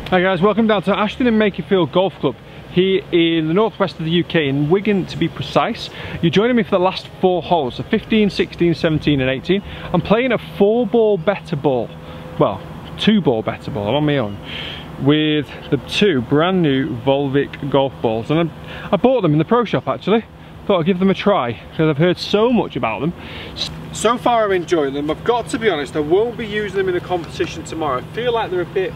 Hi guys, welcome down to Ashton and Makerfield Golf Club here in the northwest of the UK, in Wigan to be precise. You're joining me for the last 4 holes, so 15, 16, 17 and 18. I'm playing a 4-ball better ball, well 2-ball better ball, I'm on my own, with the 2 brand new Volvic golf balls, and I bought them in the pro shop actually. Thought I'd give them a try because I've heard so much about them. So far I'm enjoying them. I've got to be honest, I won't be using them in a competition tomorrow. I feel like they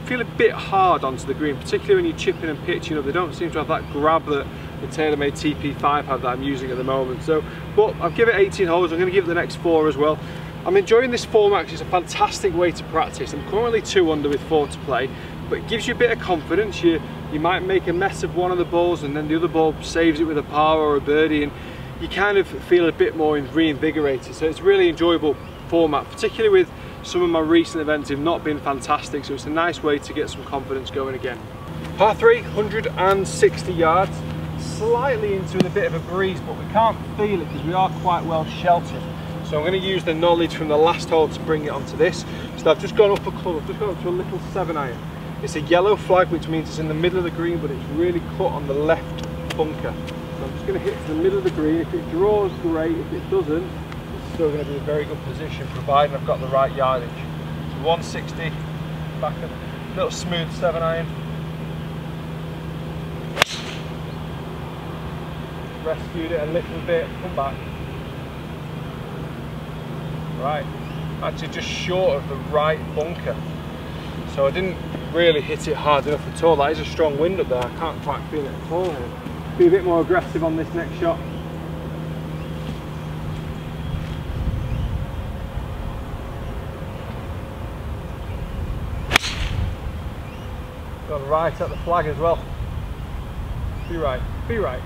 feel a bit hard onto the green, particularly when you're chipping and pitching up. They don't seem to have that grab that the TaylorMade TP5 have that I'm using at the moment. So, but I'll give it 18 holes. I'm going to give it the next 4 as well. I'm enjoying this format because it's a fantastic way to practice. I'm currently 2 under with 4 to play, but it gives you a bit of confidence. You might make a mess of one of the balls and then the other ball saves it with a par or a birdie, and you kind of feel a bit more reinvigorated. So it's a really enjoyable format, particularly with some of my recent events have not been fantastic, so it's a nice way to get some confidence going again. Par 3, 160 yards, slightly into a bit of a breeze, but we can't feel it because we are quite well sheltered. So I'm going to use the knowledge from the last hole to bring it onto this. So I've just gone up a club, I've just gone up to a little 7-iron. It's a yellow flag, which means it's in the middle of the green, but it's really cut on the left bunker. So I'm just going to hit to the middle of the green. If it draws, great. If it doesn't, still going to be a very good position, providing I've got the right yardage. So 160, back a little smooth 7-iron. Rescued it a little bit, come back. Right, actually just short of the right bunker. So I didn't really hit it hard enough at all. That is a strong wind up there, I can't quite feel it at all. Be a bit more aggressive on this next shot. Gone right at the flag as well. Be right, be right.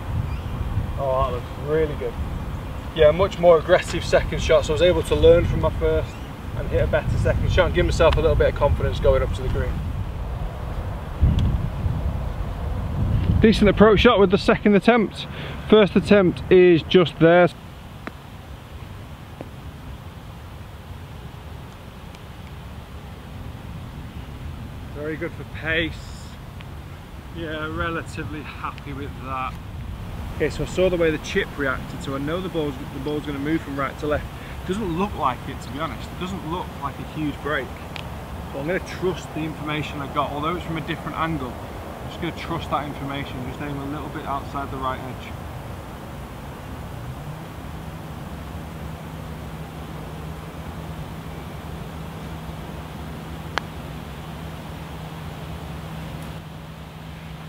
Oh, that looks really good. Yeah, much more aggressive second shot, so I was able to learn from my first and hit a better second shot and give myself a little bit of confidence going up to the green. Decent approach shot with the second attempt. First attempt is just there. Very good for pace. Yeah, relatively happy with that. Okay, so I saw the way the chip reacted, so I know the ball's going to move from right to left. It doesn't look like it, to be honest. It doesn't look like a huge break. But I'm going to trust the information I got, although it's from a different angle. I'm just going to trust that information, just aim a little bit outside the right edge.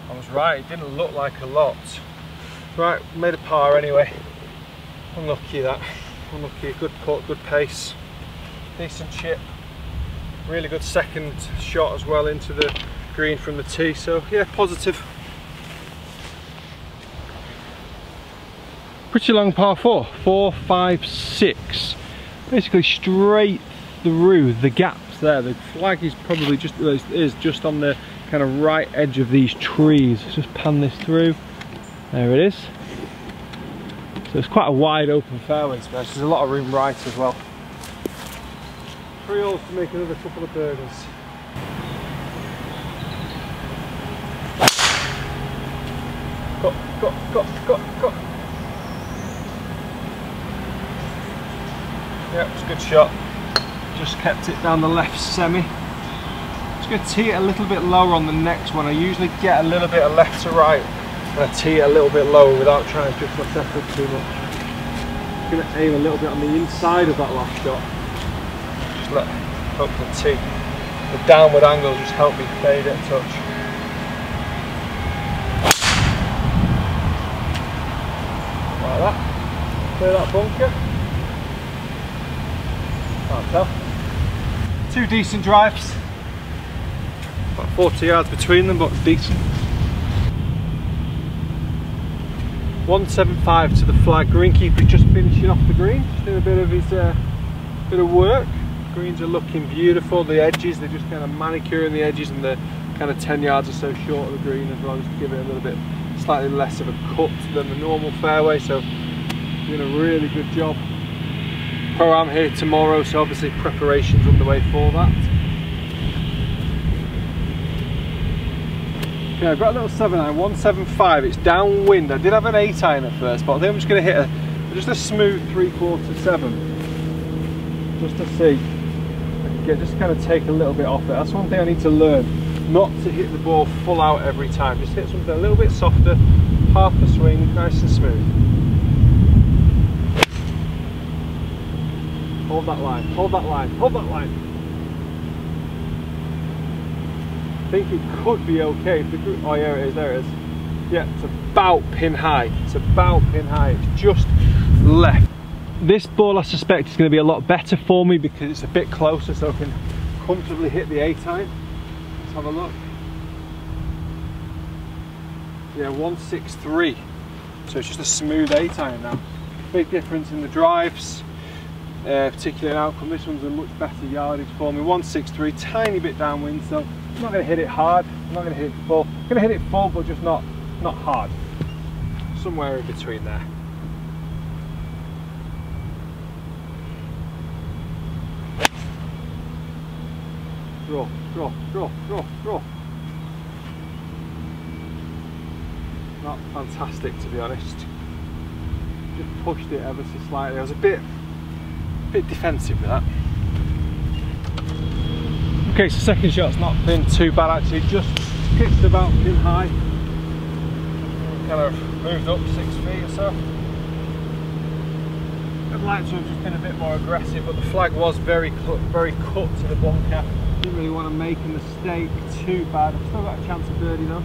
I was right, it didn't look like a lot. Right, made a par anyway. Unlucky that. Unlucky, good putt, good pace. Decent chip. Really good second shot as well into the green from the tee, so yeah, positive. Pretty long par 4. 4, 5, 6. Basically straight through the gaps there. The flag is probably just on the kind of right edge of these trees. Let's just pan this through. There it is. So it's quite a wide open fairway space. There's a lot of room right as well. 3 holes to make another couple of birdies. Go. Yeah, it's a good shot. Just kept it down the left semi. Just going to tee it a little bit lower on the next one. I usually get a little bit of left to right. And I tee it a little bit lower without trying to drift my setup up too much. I'm going to aim a little bit on the inside of that last shot. Just let hope the tee, the downward angle just help me fade it a touch. Like that. Clear that bunker. Can't tell. 2 decent drives. About 40 yards between them, but decent. 175 to the flag. Greenkeeper just finishing off the green, just doing a bit of his bit of work. Greens are looking beautiful. The edges, they're just kind of manicuring the edges, and they're kind of 10 yards or so short of the green as well, just to give it a little bit, slightly less of a cut than the normal fairway. So doing a really good job. Pro-am here tomorrow, so obviously preparations underway for that. Okay, I've got a little 7-iron, 175. It's downwind. I did have an 8-iron at first, but I think I'm just going to hit just a smooth 3/4 7, just to see. Just kind of take a little bit off it. That's one thing I need to learn, not to hit the ball full out every time. Just hit something a little bit softer, half the swing, nice and smooth. Hold that line, hold that line, hold that line. I think it could be okay if the group, oh yeah, it is, there it is. Yeah, it's about pin high. It's about pin high. It's just left. This ball I suspect is going to be a lot better for me because it's a bit closer, so I can comfortably hit the 8-iron. Let's have a look. Yeah, 163. So it's just a smooth 8-iron now. Big difference in the drives, particularly in outcome. This one's a much better yardage for me. 163, tiny bit downwind, so I'm not going to hit it hard. I'm not going to hit it full. I'm going to hit it full, but just not hard. Somewhere in between there. Draw, draw, draw, draw, draw. Not fantastic, to be honest. Just pushed it ever so slightly. I was a bit defensive with that. Okay, so second shot's not been too bad actually. Just pitched about pin high. Kind of moved up 6 feet or so. I'd like to have just been a bit more aggressive, but the flag was very cut to the bunker. Didn't really want to make a mistake too bad. I've still got a chance of birdie though.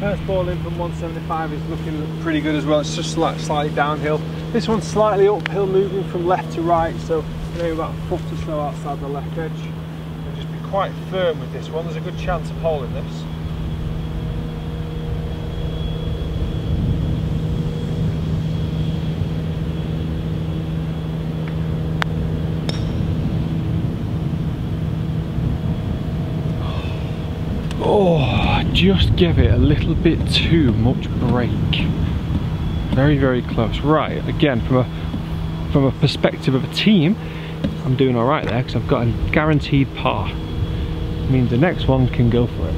First ball in from 175 is looking pretty good as well. It's just slightly downhill. This one's slightly uphill, moving from left to right, so maybe about a foot or so outside the left edge. And just be quite firm with this one. There's a good chance of holding this. Oh, I just gave it a little bit too much break. Very, very close. Right, again, from a perspective of a team, I'm doing all right there because I've got a guaranteed par. It means the next one can go for it.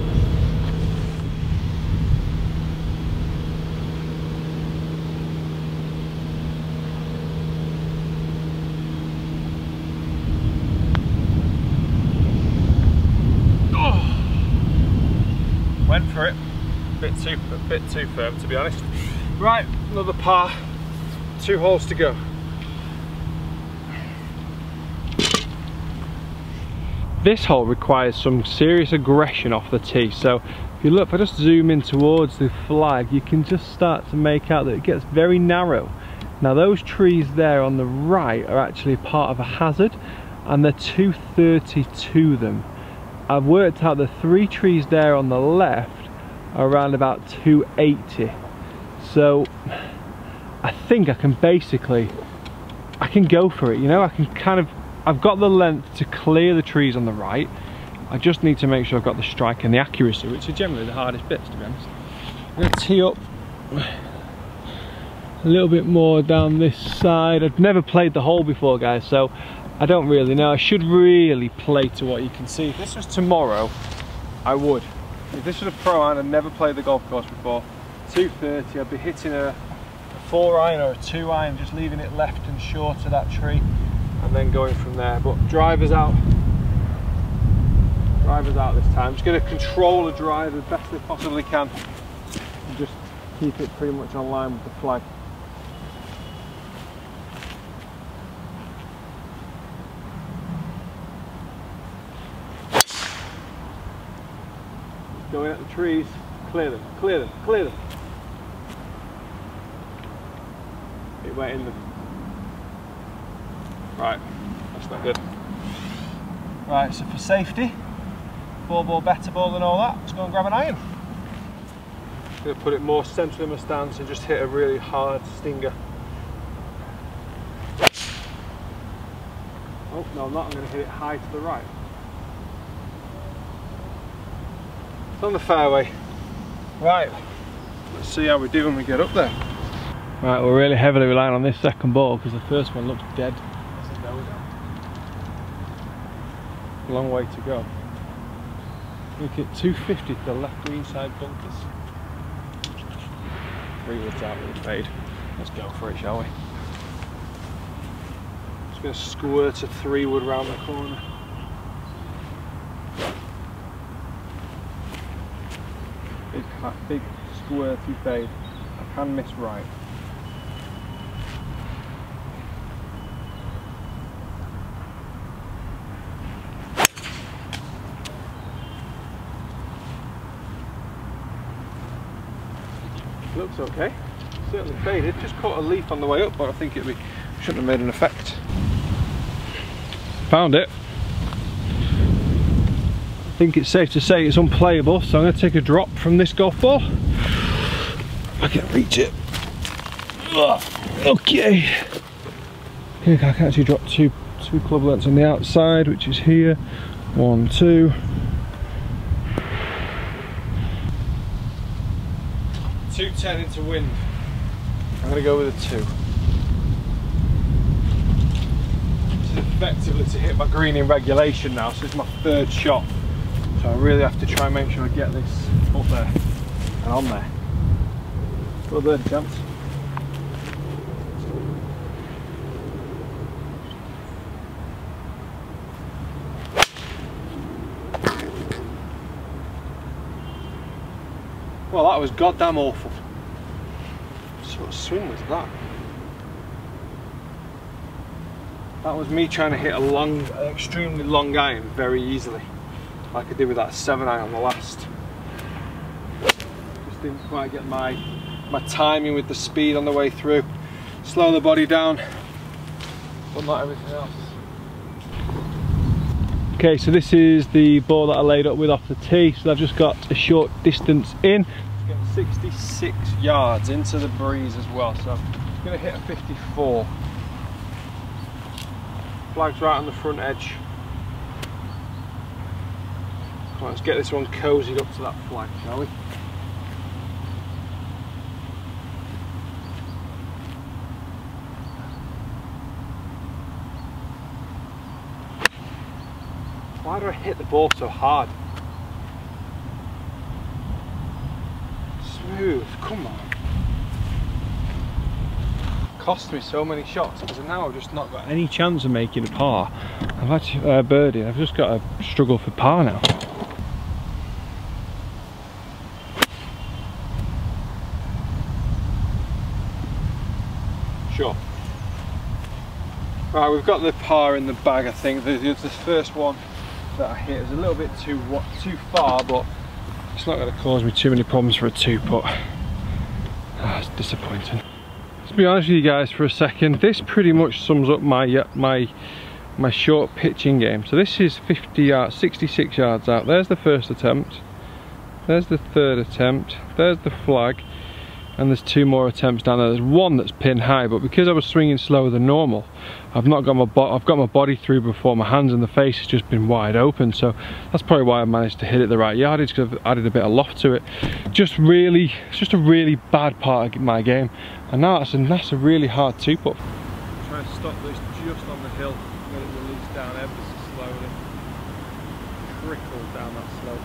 Went for it, a bit too firm to be honest. Right, another par, 2 holes to go. This hole requires some serious aggression off the tee, so if you look, if I just zoom in towards the flag, you can just start to make out that it gets very narrow. Now those trees there on the right are actually part of a hazard, and they're 230 to them. I've worked out the 3 trees there on the left are around about 280. So I think I can go for it, you know. I've got the length to clear the trees on the right. I just need to make sure I've got the strike and the accuracy, which are generally the hardest bits, to be honest. I'm going to tee up a little bit more down this side. I've never played the hole before, guys, so I don't really know. I should really play to what you can see. If this was tomorrow, I would. If this was a pro-iron, I'd never played the golf course before, 230, I'd be hitting a 4-iron or a 2-iron, just leaving it left and short of that tree, and then going from there. But driver's out. Driver's out this time. I'm just going to control the drive as best I possibly can, and just keep it pretty much on line with the flag. Going at the trees, clear them, clear them, clear them. It went in them. Right, that's not good. Right, so for safety, 4-ball, better ball and all that, let's go and grab an iron. I'm going to put it more central in my stance and just hit a really hard stinger. Oh, no I'm not, I'm going to hit it high to the right. On the fairway. Right, let's see how we do when we get up there. Right, we're really heavily relying on this second ball because the first one looks dead. Long way to go. Look at 250 to the left green side bunkers. 3 woods out with the fade. Let's go for it, shall we? Just going to squirt a 3 wood round the corner. Big squirty fade. I can miss right. Looks okay. Certainly faded. Just caught a leaf on the way up, but I think shouldn't have made an effect. Found it. I think it's safe to say it's unplayable, so I'm going to take a drop from this golf ball. If I can reach it. Okay. I can actually drop two club lengths on the outside, which is here. 1, 2. 210 into wind. I'm going to go with a 2. This is effectively to hit my green in regulation now, so it's my 3rd shot. So I really have to try and make sure I get this up there and on there. Got a birdie chance. Well, that was goddamn awful. What sort of swing was that? That was me trying to hit an extremely long iron very easily, like I did with that 7-iron on the last. Just didn't quite get my timing with the speed on the way through. Slow the body down, but not everything else. Okay, so this is the ball that I laid up with off the tee, so I've just got a short distance in. It's getting 66 yards into the breeze as well, so I'm going to hit a 54. Flag's right on the front edge. Come on, let's get this one cozied up to that flag, shall we? Why do I hit the ball so hard? Smooth, come on. Cost me so many shots because now I've just not got any chance of making a par. I've had birdie, I've just got to struggle for par now. Sure. Right, we've got the par in the bag, I think. The first one that I hit is a little bit too far, but it's not going to cause me too many problems for a 2-putt. It's disappointing. To be honest with you guys for a second, this pretty much sums up my short pitching game. So this is 50 yards, 66 yards out. There's the first attempt, there's the 3rd attempt, there's the flag, and there's 2 more attempts down there. There's one that's pin high, but because I was swinging slower than normal, I've got my body through before my hands, and the face has just been wide open. So that's probably why I managed to hit it the right yardage, because I've added a bit of loft to it. It's just a really bad part of my game, and now that's a really hard 2-putt. Try to stop this just on the hill, let it release down ever so slowly, trickle down that slope.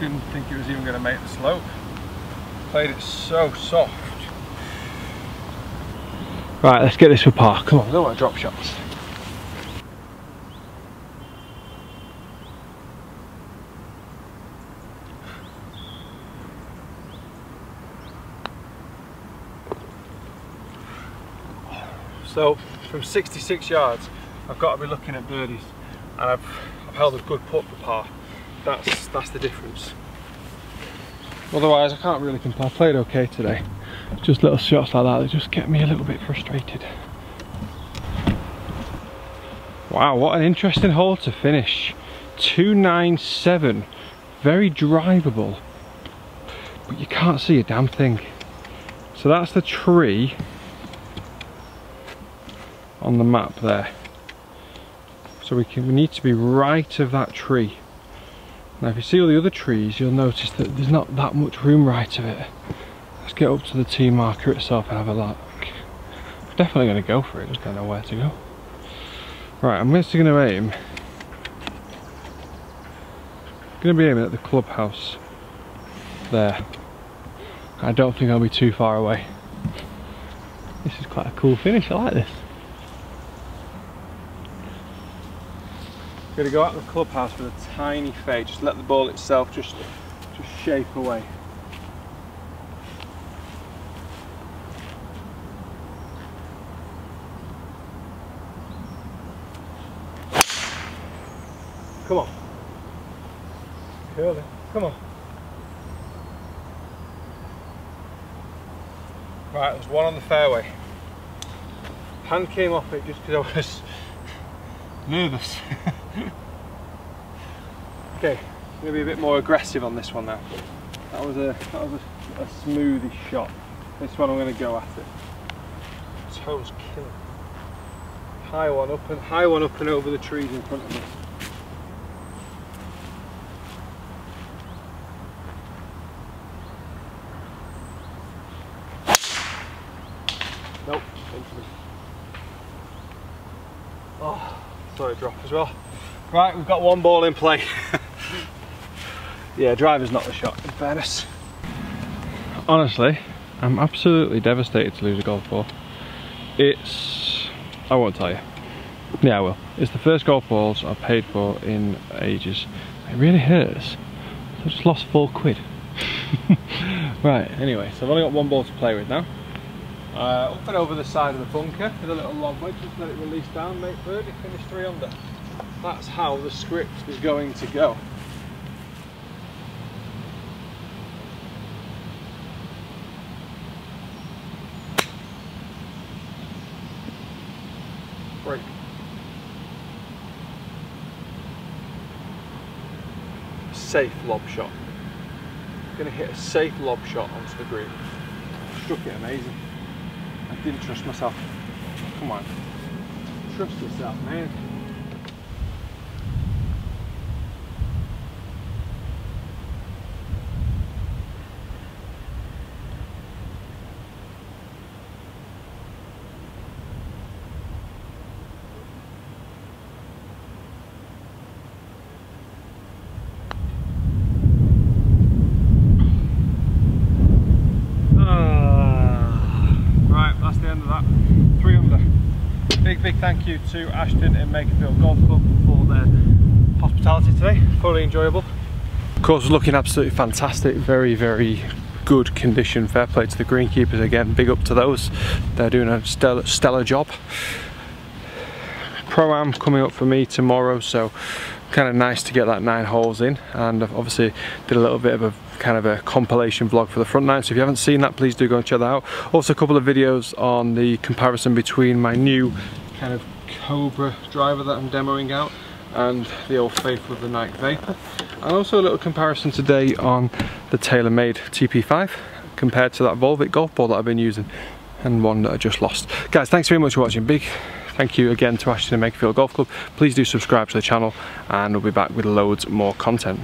Didn't think it was even going to make the slope. Played it so soft. Right, let's get this for par. Come on, I don't want to drop shots. So from 66 yards, I've got to be looking at birdies, and I've held a good putt for par. That's the difference. Otherwise I can't really complain. I played okay today. Just little shots like that that just get me a little bit frustrated. Wow, what an interesting hole to finish. 297, very drivable, but you can't see a damn thing. So that's the tree on the map there. So we need to be right of that tree. Now if you see all the other trees, you'll notice that there's not that much room right of it. Let's get up to the tee marker itself and have a look. I'm definitely going to go for it, just don't know where to go. Right, I'm just going to aim. Going to be aiming at the clubhouse there. I don't think I'll be too far away. This is quite a cool finish, I like this. Going to go out the clubhouse with a tiny fade, just let the ball itself just shape away. Come on. Curling. Come on. Right, there's one on the fairway. Hand came off it just because I was nervous. Okay, I'm going to be a bit more aggressive on this one now. That was a smoothish shot. This one I'm going to go at it. Toes killing. High one up and over the trees in front of me. Nope, into me. Oh, saw it drop as well. Right, we've got one ball in play. Yeah, driver's not the shot, in fairness. Honestly, I'm absolutely devastated to lose a golf ball. I won't tell you. Yeah, I will. It's the first golf balls I've paid for in ages. It really hurts. I just lost £4. Right, anyway, so I've only got one ball to play with now. Up and over the side of the bunker with a little long wedge, just let it release down, make birdie, finish 3 under. That's how the script is going to go. Break. Safe lob shot. I'm going to hit a safe lob shot onto the green. Struck it amazing. I didn't trust myself. Come on. Trust yourself, man. Big thank you to Ashton and Makerfield Golf Club for their hospitality today. Fully enjoyable. Of course, looking absolutely fantastic. Very, very good condition. Fair play to the greenkeepers again. Big up to those. They're doing a stellar job. Pro-Am coming up for me tomorrow, so kind of nice to get that 9 holes in, and I've obviously did a little bit of a kind of a compilation vlog for the front 9, so if you haven't seen that, please do go and check that out. Also a couple of videos on the comparison between my new kind of Cobra driver that I'm demoing out and the old faithful of the Nike Vapor, and also a little comparison today on the TaylorMade TP5 compared to that Volvic golf ball that I've been using and one that I just lost. Guys, thanks very much for watching. Big thank you again to Ashton and Makerfield Golf Club. Please do subscribe to the channel and we'll be back with loads more content.